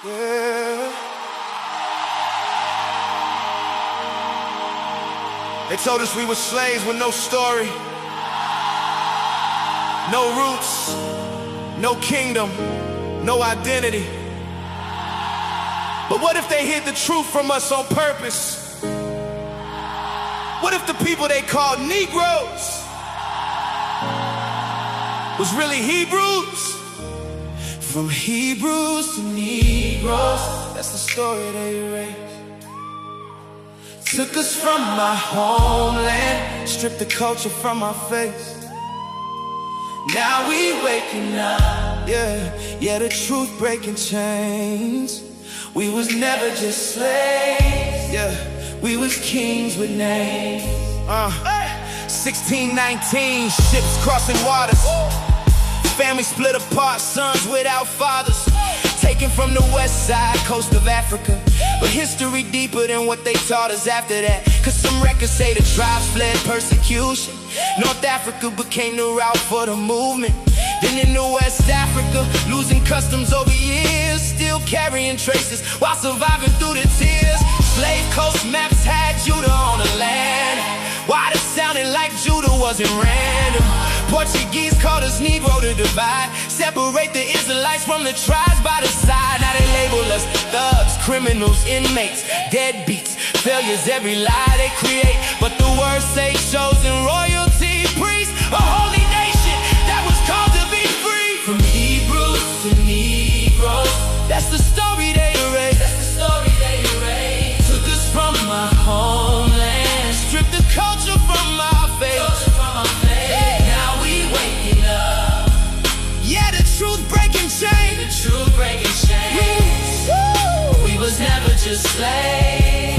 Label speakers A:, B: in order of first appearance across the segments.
A: Yeah. They told us we were slaves with no story, no roots, no kingdom, no identity. But what if they hid the truth from us on purpose? What if the people they called Negroes was really Hebrews? From Hebrews to Negroes, that's the story they erased. Took us from my homeland, stripped the culture from our face. Now we waking up, yeah, the truth breaking chains. We was never just slaves, yeah, we was kings with names. 1619, ships crossing waters. Families split apart, sons without fathers. Taken from the west side coast of Africa. But history deeper than what they taught us after that. Cause some records say the tribes fled persecution. North Africa became the route for the movement. Then in the West Africa, losing customs over years, still carrying traces while surviving through the tears. Slave coast maps had Judah on the land. Why it sounded like Judah wasn't random. Portuguese called us Negro to divide, separate the Israelites from the tribes by the side. Now they label us thugs, criminals, inmates, deadbeats, failures, every lie they create. But the words say chosen royalty, priests, a holy nation that was called to be free. From Hebrews to Negroes, that's the story they erased. That's the story they erased. Took us from my homeland, stripped the culture from our faith. We was never just slaves,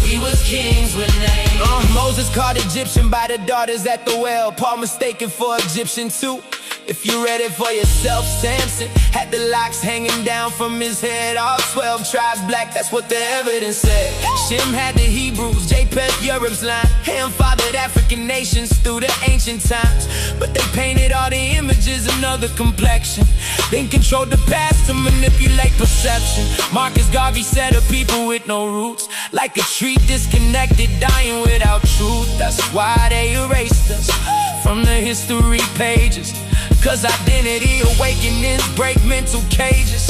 A: we was kings with names. Moses caught Egyptian by the daughters at the well. Paul mistaken for Egyptian too. If you read it for yourself, Samson had the locks hanging down from his head. All 12 tribes black, that's what the evidence said. Shem had the Hebrews, Japheth Europe's line. Ham fathered African nations through the ancient times. But they painted all the images another complexion, then controlled the past to manipulate perception. Marcus Garvey said of people with no roots, like a tree disconnected, dying without truth. That's why they erased us from the history pages. Cause identity awakenings break mental cages.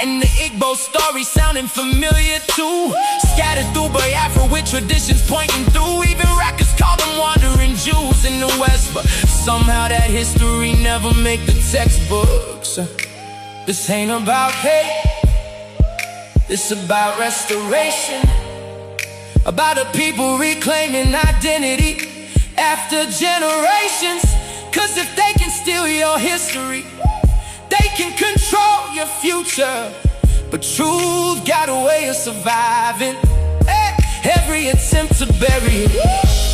A: And the Igbo story sounding familiar too. Scattered through Biafra with traditions pointing through. Even rappers call them wandering Jews in the West. But somehow that history never make the textbooks. This ain't about hate, this about restoration. About a people reclaiming identity after generations. Cause if they can steal your history, they can control your future. But truth got a way of surviving every attempt to bury it.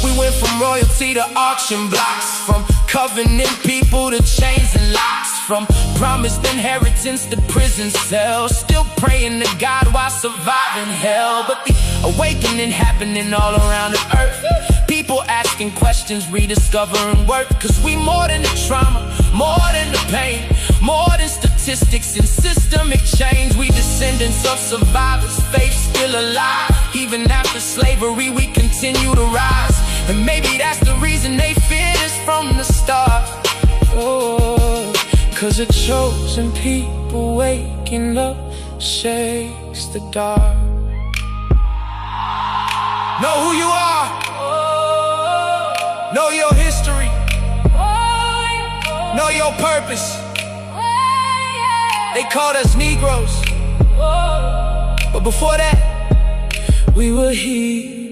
A: We went from royalty to auction blocks, from covenant people to chains and locks, from promised inheritance to prison cells. Still praying to God while surviving hell. But the awakening happening all around the earth. People asking questions, rediscovering worth. Cause we more than the trauma, more than the pain, more than statistics and systemic change. We descendants of survivors, faith still alive. Even after slavery we continue to rise. And maybe that's the reason they feared us from the start. Oh, cause a chosen people waking up shakes the dark. Know who you are, know your history, know your purpose. They called us Negroes, but before that, we were here.